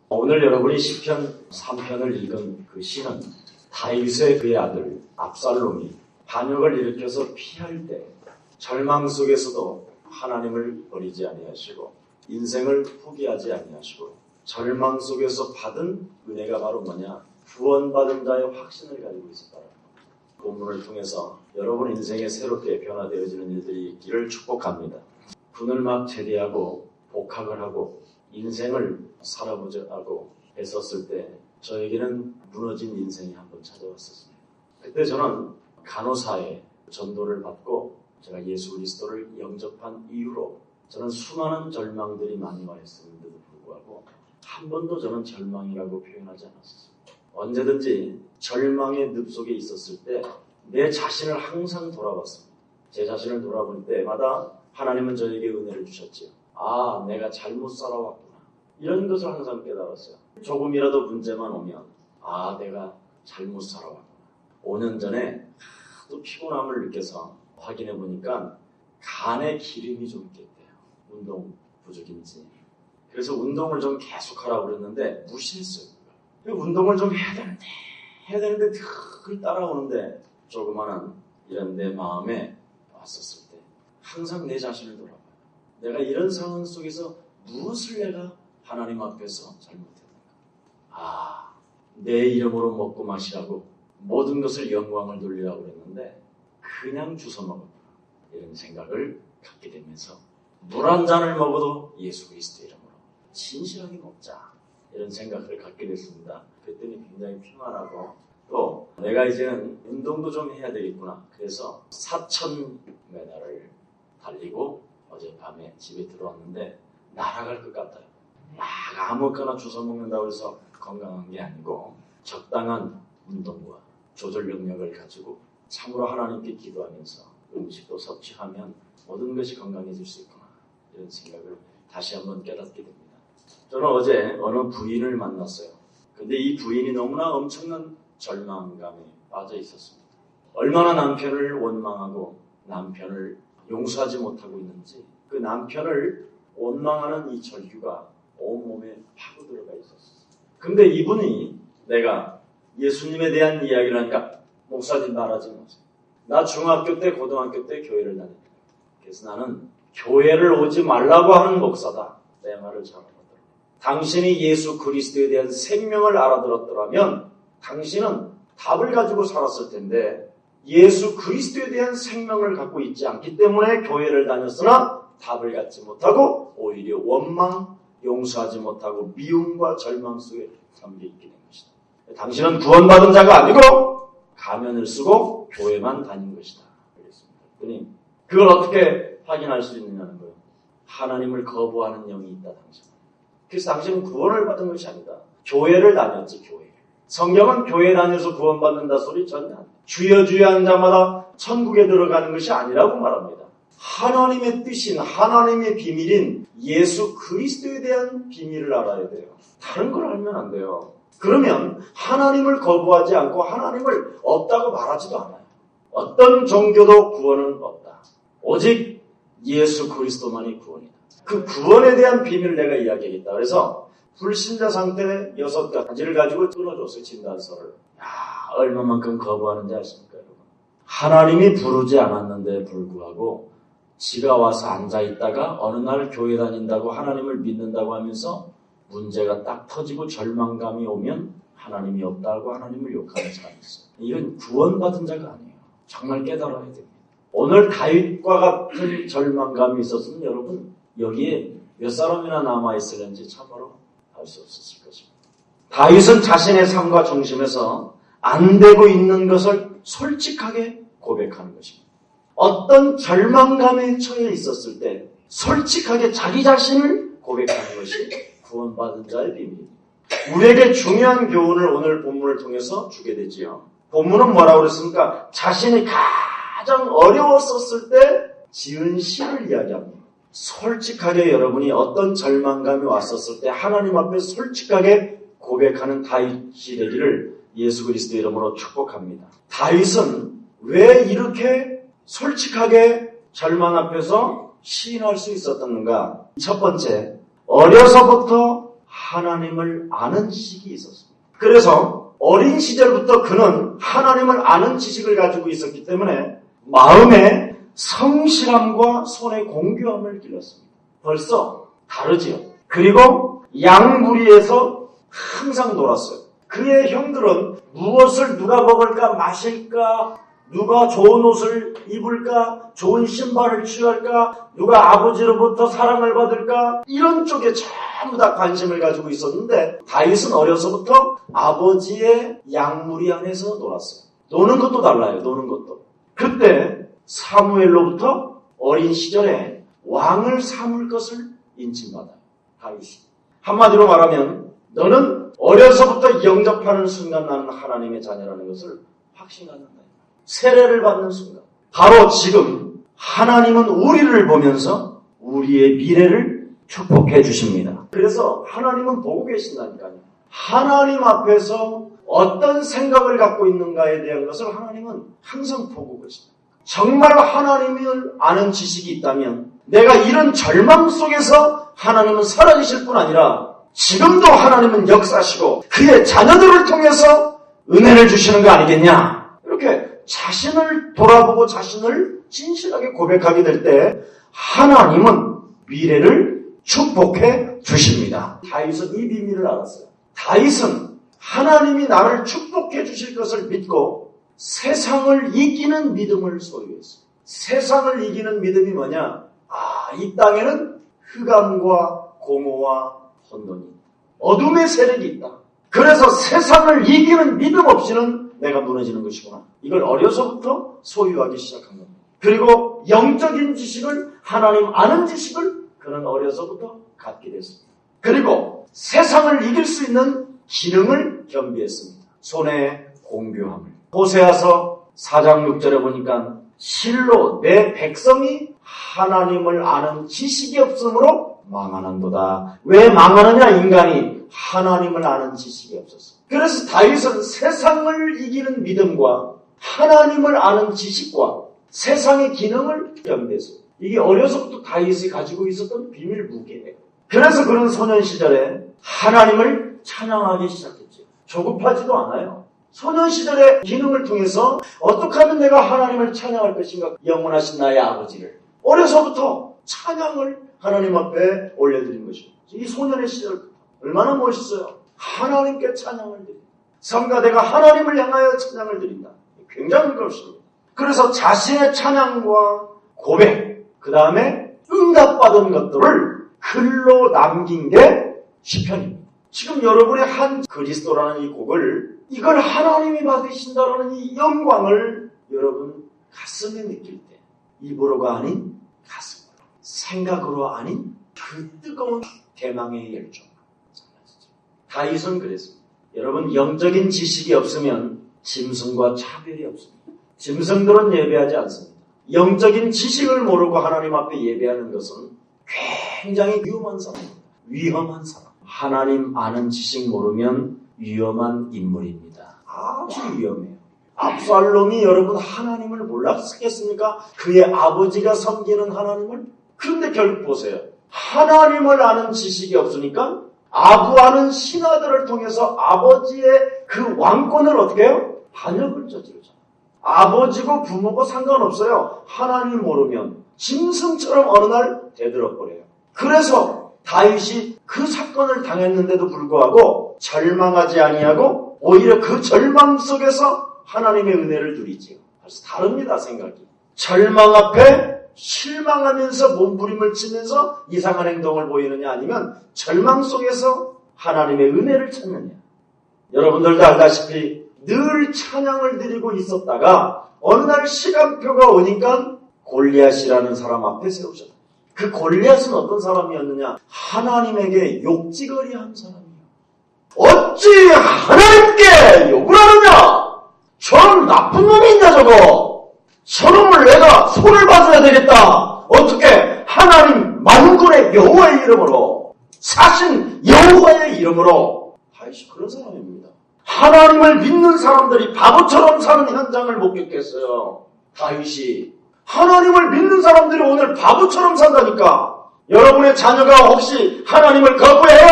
오늘 여러분이 시편 3편을 읽은 그 시는 다윗의 그의 아들 압살롬이 반역을 일으켜서 피할 때 절망 속에서도 하나님을 버리지 아니하시고 인생을 포기하지 아니하시고 절망 속에서 받은 은혜가 바로 뭐냐? 구원받은 자의 확신을 가지고 있었다. 본문을 통해서 여러분 인생에 새롭게 변화되어지는 일들이 있기를 축복합니다. 군을 막 제대하고 복학을 하고 인생을 살아보자고 했었을 때 저에게는 무너진 인생이 한번 찾아왔었습니다. 그때 저는 간호사의 전도를 받고 제가 예수 그리스도를 영접한 이후로 저는 수많은 절망들이 많이 와 있었는데도 불구하고 한 번도 저는 절망이라고 표현하지 않았었습니다. 언제든지 절망의 늪 속에 있었을 때 내 자신을 항상 돌아봤습니다. 제 자신을 돌아볼 때마다 하나님은 저에게 은혜를 주셨지요. 아, 내가 잘못 살아왔구나. 이런 것을 항상 깨달았어요. 조금이라도 문제만 오면 아, 내가 잘못 살아왔구나. 5년 전에 또 피곤함을 느껴서 확인해 보니까 간에 기름이 좀 있겠대요. 운동 부족인지. 그래서 운동을 좀 계속하라고 그랬는데 무시했어요. 운동을 좀 해야 되는데 늘 따라오는데 조그마한 이런 내 마음에 왔었을 때 항상 내 자신을 돌아봐요. 내가 이런 상황 속에서 무엇을 내가 하나님 앞에서 잘못했는가? 아, 내 이름으로 먹고 마시라고 모든 것을 영광을 돌리라고 그랬는데 그냥 주워 먹었구나. 이런 생각을 갖게 되면서 물 한 잔을 먹어도 예수 그리스도 이름으로 진실하게 먹자. 이런 생각을 갖게 됐습니다. 그랬더니 굉장히 평안하고 또 내가 이제는 운동도 좀 해야 되겠구나. 그래서 4,000m를 달리고 어젯밤에 집에 들어왔는데 날아갈 것 같아요. 막 아무거나 주워 먹는다고 해서 건강한 게 아니고 적당한 운동과 조절 능력을 가지고 참으로 하나님께 기도하면서 음식도 섭취하면 모든 것이 건강해질 수 있구나. 이런 생각을 다시 한번 깨닫게 됩니다. 저는 어제 어느 부인을 만났어요. 근데 이 부인이 너무나 엄청난 절망감에 빠져 있었습니다. 얼마나 남편을 원망하고 남편을 용서하지 못하고 있는지 그 남편을 원망하는 이 절규가 온몸에 파고들어가 있었어요. 근데 이분이 내가 예수님에 대한 이야기를 하니까 목사님 말하지 마세요. 나 중학교 때 고등학교 때 교회를 다녔다. 그래서 나는 교회를 오지 말라고 하는 목사다. 내 말을 잘 알아들어. 당신이 예수 그리스도에 대한 생명을 알아들었더라면 당신은 답을 가지고 살았을 텐데 예수 그리스도에 대한 생명을 갖고 있지 않기 때문에 교회를 다녔으나 답을 갖지 못하고 오히려 원망, 용서하지 못하고 미움과 절망 속에 잠겨 있게 된 것이다. 당신은 구원받은 자가 아니고 가면을 쓰고 교회만 다닌 것이다. 그랬습니다. 그러니 그걸 어떻게 확인할 수 있느냐는 거예요. 하나님을 거부하는 영이 있다, 당신은. 그래서 당신은 구원을 받은 것이 아니다. 교회를 다녔지, 교회. 성경은 교회 다녀서 구원받는다 소리 전혀 안 돼. 주여 주여 하는 자마다 천국에 들어가는 것이 아니라고 말합니다. 하나님의 뜻인 하나님의 비밀인 예수 그리스도에 대한 비밀을 알아야 돼요. 다른 걸 알면 안 돼요. 그러면 하나님을 거부하지 않고 하나님을 없다고 말하지도 않아요. 어떤 종교도 구원은 없다. 오직 예수 그리스도만이 구원이다. 그 구원에 대한 비밀을 내가 이야기하겠다. 그래서 불신자 상태 6가지를 가지고 끊어줬어요. 진단서를. 얼마만큼 거부하는지 아십니까, 여러분? 하나님이 부르지 않았는데 불구하고 지가 와서 앉아있다가 어느 날 교회 다닌다고 하나님을 믿는다고 하면서 문제가 딱 터지고 절망감이 오면 하나님이 없다고 하나님을 욕하는 사람이 있어요. 이건 구원받은 자가 아니에요. 정말 깨달아야 됩니다. 오늘 다윗과 같은 절망감이 있었으면 여러분 여기에 몇 사람이나 남아있을는지 참으로 알 수 없었을 것입니다. 다윗은 자신의 삶과 중심에서 안 되고 있는 것을 솔직하게 고백하는 것입니다. 어떤 절망감에 처해 있었을 때 솔직하게 자기 자신을 고백하는 것이 구원받은 자의 비밀입니다. 우리에게 중요한 교훈을 오늘 본문을 통해서 주게 되지요. 본문은 뭐라고 그랬습니까? 자신이 가장 어려웠었을 때 지은 시를 이야기합니다. 솔직하게 여러분이 어떤 절망감이 왔었을 때 하나님 앞에 솔직하게 고백하는 다윗이 되기를 예수 그리스도 이름으로 축복합니다. 다윗은 왜 이렇게 솔직하게 절망 앞에서 시인할 수 있었던가? 첫 번째, 어려서부터 하나님을 아는 지식이 있었습니다. 그래서 어린 시절부터 그는 하나님을 아는 지식을 가지고 있었기 때문에 마음에 성실함과 손의 공교함을 길렀습니다. 벌써 다르지요. 그리고 양무리에서 항상 놀았어요. 그의 형들은 무엇을 누가 먹을까 마실까, 누가 좋은 옷을 입을까, 좋은 신발을 취할까, 누가 아버지로부터 사랑을 받을까, 이런 쪽에 전부 다 관심을 가지고 있었는데 다윗은 어려서부터 아버지의 양무리 안에서 놀았어요. 노는 것도 달라요. 노는 것도. 그때 사무엘로부터 어린 시절에 왕을 삼을 것을 인침받아요. 다윗이. 한마디로 말하면 너는 어려서부터 영접하는 순간 나는 하나님의 자녀라는 것을 확신한다. 세례를 받는 순간. 바로 지금 하나님은 우리를 보면서 우리의 미래를 축복해 주십니다. 그래서 하나님은 보고 계신다니까요. 하나님 앞에서 어떤 생각을 갖고 있는가에 대한 것을 하나님은 항상 보고 계십니다. 정말 하나님을 아는 지식이 있다면 내가 이런 절망 속에서 하나님은 살아계실 뿐 아니라 지금도 하나님은 역사하시고 그의 자녀들을 통해서 은혜를 주시는 거 아니겠냐. 이렇게 자신을 돌아보고 자신을 진실하게 고백하게 될 때 하나님은 미래를 축복해 주십니다. 다윗은 이 비밀을 알았어요. 다윗은 하나님이 나를 축복해 주실 것을 믿고 세상을 이기는 믿음을 소유했어요. 세상을 이기는 믿음이 뭐냐? 이 땅에는 흑암과 공허와 혼돈이 있다. 어둠의 세력이 있다. 그래서 세상을 이기는 믿음 없이는 내가 무너지는 것이구나. 이걸 어려서부터 소유하기 시작한 겁니다. 그리고 영적인 지식을, 하나님 아는 지식을 그는 어려서부터 갖게 됐습니다. 그리고 세상을 이길 수 있는 기능을 겸비했습니다. 손의 공교함을. 호세아서 4장 6절에 보니까 실로 내 백성이 하나님을 아는 지식이 없으므로 망하는도다. 왜 망하느냐? 인간이 하나님을 아는 지식이 없었어. 그래서 다윗은 세상을 이기는 믿음과 하나님을 아는 지식과 세상의 기능을 겸비했어요. 이게 어려서부터 다윗이 가지고 있었던 비밀 무기예요. 그래서 그런 소년 시절에 하나님을 찬양하기 시작했죠. 조급하지도 않아요. 소년 시절의 기능을 통해서 어떻게 하면 내가 하나님을 찬양할 것인가? 영원하신 나의 아버지를. 어려서부터 찬양을 하나님 앞에 올려드린 것입니다. 이 소년의 시절부터. 얼마나 멋있어요. 하나님께 찬양을 드립니다. 성가대가 하나님을 향하여 찬양을 드린다. 굉장한 것입니다. 그래서 자신의 찬양과 고백, 그 다음에 응답받은 것들을 글로 남긴 게 시편입니다. 지금 여러분의 한 그리스도라는 이 곡을 이걸 하나님이 받으신다라는 이 영광을 여러분 가슴에 느낄 때 입으로가 아닌 가슴으로, 생각으로 아닌 그 뜨거운 대망의 열정. 다윗은 그랬습니다. 여러분 영적인 지식이 없으면 짐승과 차별이 없습니다. 짐승들은 예배하지 않습니다. 영적인 지식을 모르고 하나님 앞에 예배하는 것은 굉장히 위험한 사람입니다. 위험한 사람. 하나님 아는 지식 모르면 위험한 인물입니다. 아주 위험해요. 압살롬이 여러분 하나님을 몰랐겠습니까? 그의 아버지가 섬기는 하나님을? 그런데 결국 보세요. 하나님을 아는 지식이 없으니까 아부하는 신하들을 통해서 아버지의 그 왕권을 어떻게 해요? 반역을 저지르죠. 아버지고 부모고 상관없어요. 하나님 모르면 짐승처럼 어느 날 되들어버려요. 그래서 다윗이 그 사건을 당했는데도 불구하고 절망하지 아니하고 오히려 그 절망 속에서 하나님의 은혜를 누리지요. 그래서 다릅니다, 생각이. 절망 앞에 실망하면서 몸부림을 치면서 이상한 행동을 보이느냐 아니면 절망 속에서 하나님의 은혜를 찾느냐. 여러분들도 알다시피 늘 찬양을 드리고 있었다가 어느 날 시간표가 오니까 골리앗이라는 사람 앞에 세우셨다. 그 골리앗은 어떤 사람이었느냐? 하나님에게 욕지거리한 사람이에요. 어찌 하나님께 욕을 하느냐? 저런 나쁜 놈이 있냐 저거? 저놈을 내가 손을 봐줘야 되겠다. 어떻게? 하나님 만군의 여호와의 이름으로, 사신 여호와의 이름으로. 다윗이 그런 사람입니다. 하나님을 믿는 사람들이 바보처럼 사는 현장을 목격했어요. 다윗이. 하나님을 믿는 사람들이 오늘 바보처럼 산다니까. 여러분의 자녀가 혹시 하나님을 거부해요?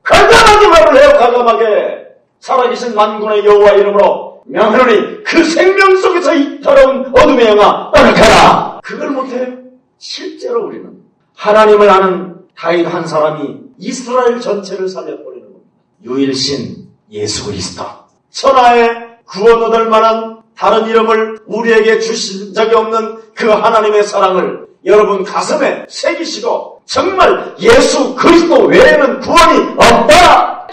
간다! 편하게 말을 해요. 과감하게. 살아계신 만군의 여호와 이름으로 명하노니 그 생명 속에서 이 더러운 어둠의 영아 떠나가라. 그걸 못해요. 실제로 우리는 하나님을 아는 다윗 한 사람이 이스라엘 전체를 살려버리는 겁니다. 유일신 예수 그리스도, 천하에 구원 얻을 만한 다른 이름을 우리에게 주신 적이 없는 그 하나님의 사랑을 여러분 가슴에 새기시고 정말 예수 그리스도 외에는 구원이 없다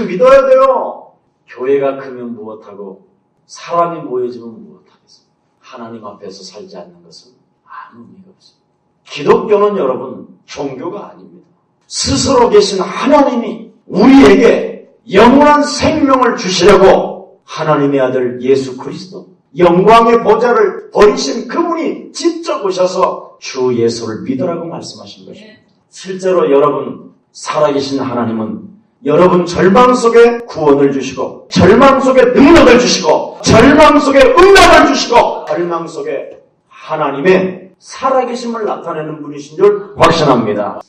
믿어야 돼요. 교회가 크면 무엇하고 사람이 모여지면 무엇하겠습니까? 하나님 앞에서 살지 않는 것은 아무 의미가 없습니다. 기독교는 여러분 종교가 아닙니다. 스스로 계신 하나님이 우리에게 영원한 생명을 주시려고 하나님의 아들 예수 그리스도, 영광의 보좌를 버리신 그분이 직접 오셔서 주 예수를 믿으라고 말씀하신 것입니다. 실제로 여러분 살아계신 하나님은 여러분 절망 속에 구원을 주시고, 절망 속에 능력을 주시고, 절망 속에 응답을 주시고, 절망 속에 하나님의 살아계심을 나타내는 분이신 줄 확신합니다.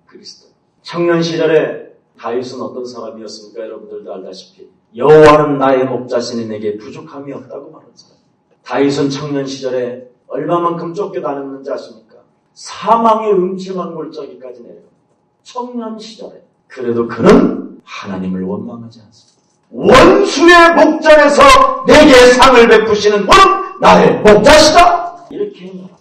그리스도. 청년 시절에 다윗은 어떤 사람이었습니까? 여러분들도 알다시피 여호와는 나의 목자시니 내게 부족함이 없다고 말한 사람. 다윗은 청년 시절에 얼마만큼 쫓겨다녔는지 아십니까? 사망의 음침한 골짜기까지 내려갑니다. 청년 시절에. 그래도 그는 하나님을 원망하지 않습니다. 원수의 목전에서 내게 상을 베푸시는 분은 나의 목자시다. 이렇게 말합니다.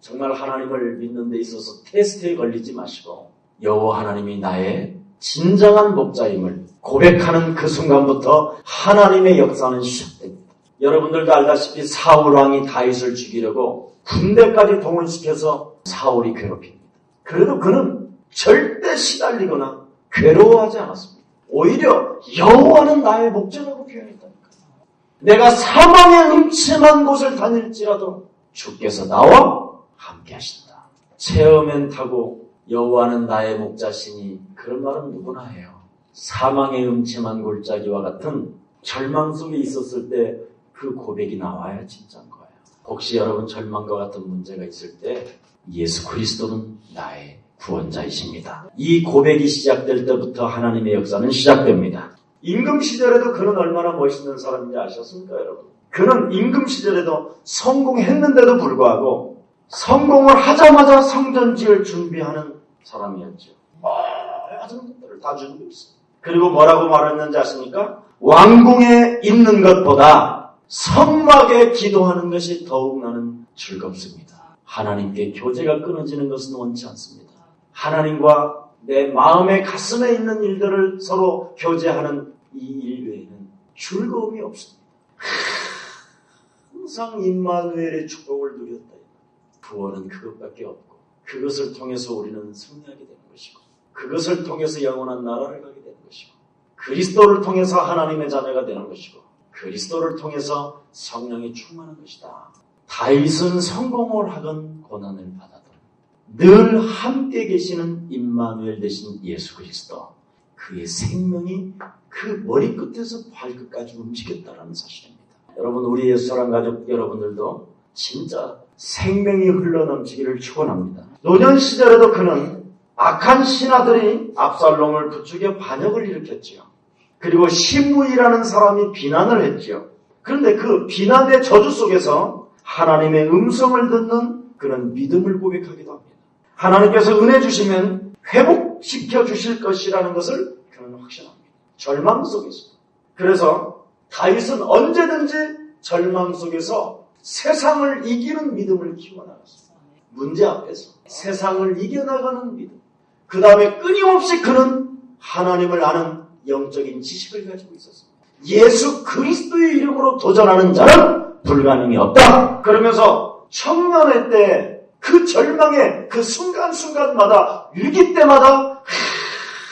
정말 하나님을 믿는 데 있어서 테스트에 걸리지 마시고 여호와 하나님이 나의 진정한 목자임을 고백하는 그 순간부터 하나님의 역사는 시작됩니다. 여러분들도 알다시피 사울 왕이 다윗을 죽이려고 군대까지 동원시켜서 사울이 괴롭힙니다. 그래도 그는 절대 시달리거나 괴로워하지 않았습니다. 오히려 여호와는 나의 목자라고 표현했다니까. 내가 사망의 음침한 곳을 다닐지라도 주께서 나와 함께 하신다. 체험엔 타고 여호와는 나의 목자시니 그런 말은 누구나 해요. 사망의 음침한 골짜기와 같은 절망 속에 있었을 때 그 고백이 나와야 진짜인 거예요. 혹시 여러분 절망과 같은 문제가 있을 때 예수 그리스도는 나의 구원자이십니다. 이 고백이 시작될 때부터 하나님의 역사는 시작됩니다. 임금 시절에도 그는 얼마나 멋있는 사람인지 아셨습니까, 여러분? 그는 임금 시절에도 성공했는데도 불구하고 성공을 하자마자 성전 지을 준비하는 사람이었죠. 모든 것들을 다 준비했어요. 그리고 뭐라고 말했는지 아십니까? 왕궁에 있는 것보다 성막에 기도하는 것이 더욱 나는 즐겁습니다. 하나님께 교제가 끊어지는 것은 원치 않습니다. 하나님과 내 마음의 가슴에 있는 일들을 서로 교제하는 이 일 외에는 즐거움이 없습니다. 항상 임마누엘의 축복을 누렸다. 구원은 그것밖에 없고 그것을 통해서 우리는 승리하게 되는 것이고 그것을 통해서 영원한 나라를 가게 되는 것이고 그리스도를 통해서 하나님의 자녀가 되는 것이고 그리스도를 통해서 성령이 충만한 것이다. 다윗은 성공을 하건 고난을 받아도 늘 함께 계시는 임마누엘 되신 예수 그리스도, 그의 생명이 그 머리끝에서 발끝까지 움직였다는 사실입니다. 여러분, 우리 예수사랑 가족 여러분들도 진짜 생명이 흘러넘치기를 축원합니다. 노년 시절에도 그는 악한 신하들이 압살롬을 부추겨 반역을 일으켰지요. 그리고 시므이라는 사람이 비난을 했지요. 그런데 그 비난의 저주 속에서 하나님의 음성을 듣는 그런 믿음을 고백하기도 합니다. 하나님께서 은혜 주시면 회복시켜 주실 것이라는 것을 그는 확신합니다. 절망 속에서. 그래서 다윗은 언제든지 절망 속에서 세상을 이기는 믿음을 키워나갔습니다. 문제 앞에서 세상을 이겨나가는 믿음. 그 다음에 끊임없이 그는 하나님을 아는 영적인 지식을 가지고 있었습니다. 예수 그리스도의 이름으로 도전하는 자는 불가능이 없다. 그러면서 청년의 때 그 절망의 그 순간순간마다 위기 때마다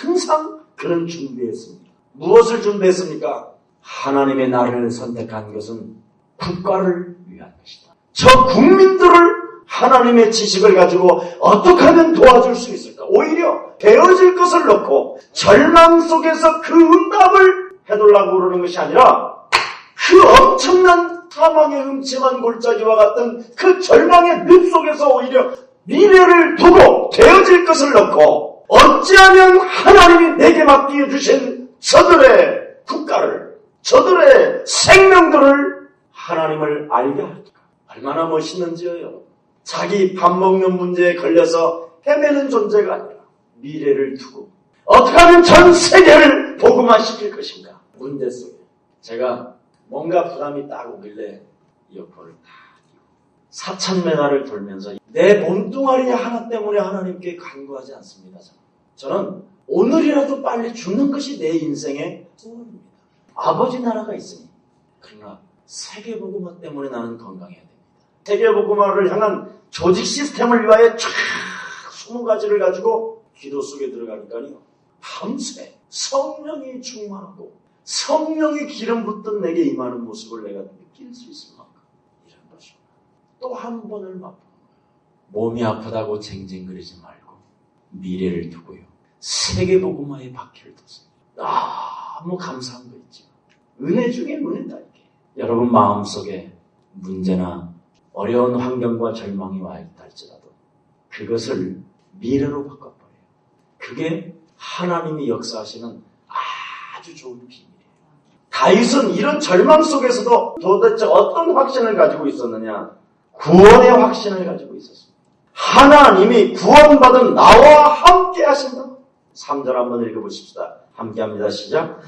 항상 그는 준비했습니다. 무엇을 준비했습니까? 하나님의 나를 선택한 것은 국가를 위한 것이다. 저 국민들을 하나님의 지식을 가지고 어떻게 하면 도와줄 수 있을까? 오히려 되어질 것을 놓고 절망 속에서 그 응답을 해달라고 그러는 것이 아니라 그 엄청난 사망의 음침한 골짜기와 같은 그 절망의 늪 속에서 오히려 미래를 두고 되어질 것을 놓고 어찌하면 하나님이 내게 맡겨주신 저들의 국가를, 저들의 생명들을 하나님을 알게 할까? 얼마나 멋있는지요. 자기 밥 먹는 문제에 걸려서 헤매는 존재가 아니라 미래를 두고 어떻게 하면 전 세계를 복음화시킬 것인가? 문제 속에 제가 뭔가 부담이 딱 오길래 이어폰을 딱 끼고 4,000m를 돌면서 내 몸뚱아리 하나 때문에 하나님께 간구하지 않습니다. 저는 오늘이라도 빨리 죽는 것이 내 인생의 소원입니다. 아버지 나라가 있으니. 그러나 세계복음화 때문에 나는 건강해야 됩니다. 세계복음화를 향한 조직 시스템을 위하여 쫙 20가지를 가지고 기도 속에 들어가니까요. 밤새 성령이 충만하고 성령이 기름 붓던 내게 임하는 모습을 내가 느낄 수 있을 만큼 이런 것입니다. 또 한 번을 맛보는 거예요. 몸이 아프다고 쟁쟁거리지 말고 미래를 두고요. 세계복음화의 바퀴를 뒀어요. 너무 감사한 거 있죠. 은혜 중에 은혜다 이게. 여러분 마음속에 문제나 어려운 환경과 절망이 와 있다 할지라도 그것을 미래로 바꿔버려요. 그게 하나님이 역사하시는 아주 좋은 비밀이에요. 다윗은 이런 절망 속에서도 도대체 어떤 확신을 가지고 있었느냐? 구원의 확신을 가지고 있었습니다. 하나님이 구원받은 나와 함께 하신다. 3절 한번 읽어보십시다. 함께 합니다. 시작.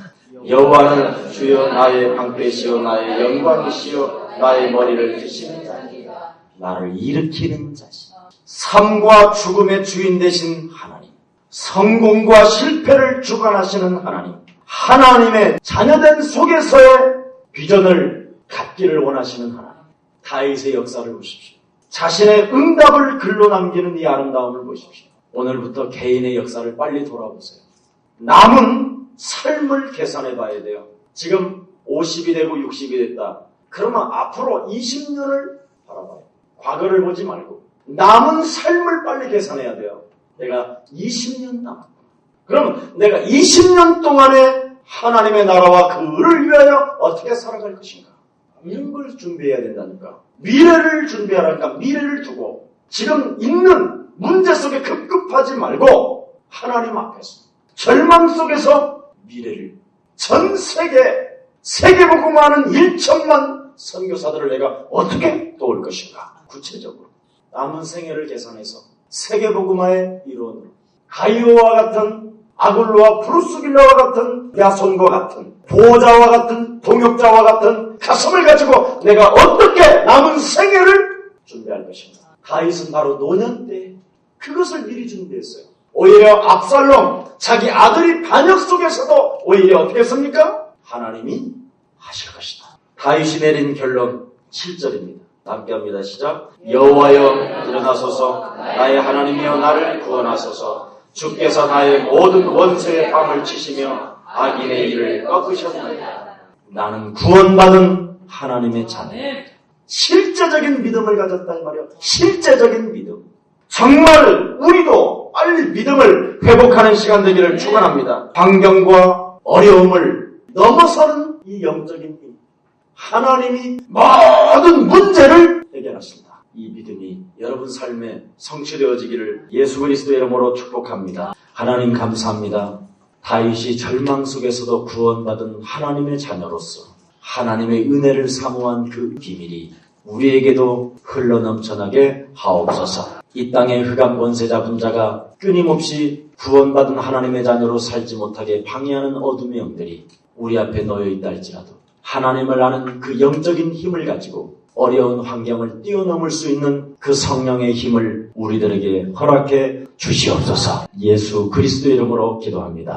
여호와는 주여 나의 방패시요 나의 영광이시요 나의 머리를 드시는 자이다. 나를 일으키는 자신. 삶과 죽음의 주인 되신 하나님. 성공과 실패를 주관하시는 하나님. 하나님의 자녀된 속에서의 비전을 갖기를 원하시는 하나님. 다윗의 역사를 보십시오. 자신의 응답을 글로 남기는 이 아름다움을 보십시오. 오늘부터 개인의 역사를 빨리 돌아보세요. 남은 삶을 계산해 봐야 돼요. 지금 50이 되고 60이 됐다. 그러면 앞으로 20년을 바라봐요. 과거를 보지 말고 남은 삶을 빨리 계산해야 돼요. 내가 20년 남았구나. 그럼 내가 20년 동안에 하나님의 나라와 그 의를 위하여 어떻게 살아갈 것인가? 이런 걸 준비해야 된다니까. 미래를 준비하라니까. 미래를 두고 지금 있는 문제 속에 급급하지 말고 하나님 앞에서 절망 속에서 미래를 전 세계복음화하는 1천만 선교사들을 내가 어떻게 도울 것인가? 구체적으로 남은 생애를 계산해서 세계복음화의 일원으로 가이오와 같은 아굴로와 브루스길라와 같은 야손과 같은 보호자와 같은 동역자와 같은 가슴을 가지고 내가 어떻게 남은 생애를 준비할 것인가? 다윗은 바로 노년 때 그것을 미리 준비했어요. 오히려 압살롬 자기 아들이 반역 속에서도 오히려 어떻게 했습니까? 하나님이 하실 것이다. 다윗이 내린 결론 7절입니다. 함께 합니다. 시작. 여호와여 일어나소서 나의 하나님이여 나를 구원하소서. 주께서 나의 모든 원수의 뺨을 치시며 악인의 일을 꺾으셨나이다. 나는 구원받은 하나님의 자녀. 실제적인 믿음을 가졌다 이 말이에요. 실제적인 믿음. 정말 우리도 빨리 믿음을 회복하는 시간 되기를 축원합니다. 환경과 어려움을 넘어서는 이 영적인 힘. 하나님이 모든 문제를 해결하신다. 이 믿음이 여러분 삶에 성취되어지기를 예수 그리스도의 이름으로 축복합니다. 하나님 감사합니다. 다윗이 절망 속에서도 구원받은 하나님의 자녀로서 하나님의 은혜를 사모한 그 비밀이 우리에게도 흘러넘쳐나게 하옵소서. 이 땅의 흑암 권세 잡은 자가 끊임없이 구원받은 하나님의 자녀로 살지 못하게 방해하는 어둠의 영들이 우리 앞에 놓여 있다 할지라도 하나님을 아는 그 영적인 힘을 가지고 어려운 환경을 뛰어넘을 수 있는 그 성령의 힘을 우리들에게 허락해 주시옵소서. 예수 그리스도의 이름으로 기도합니다.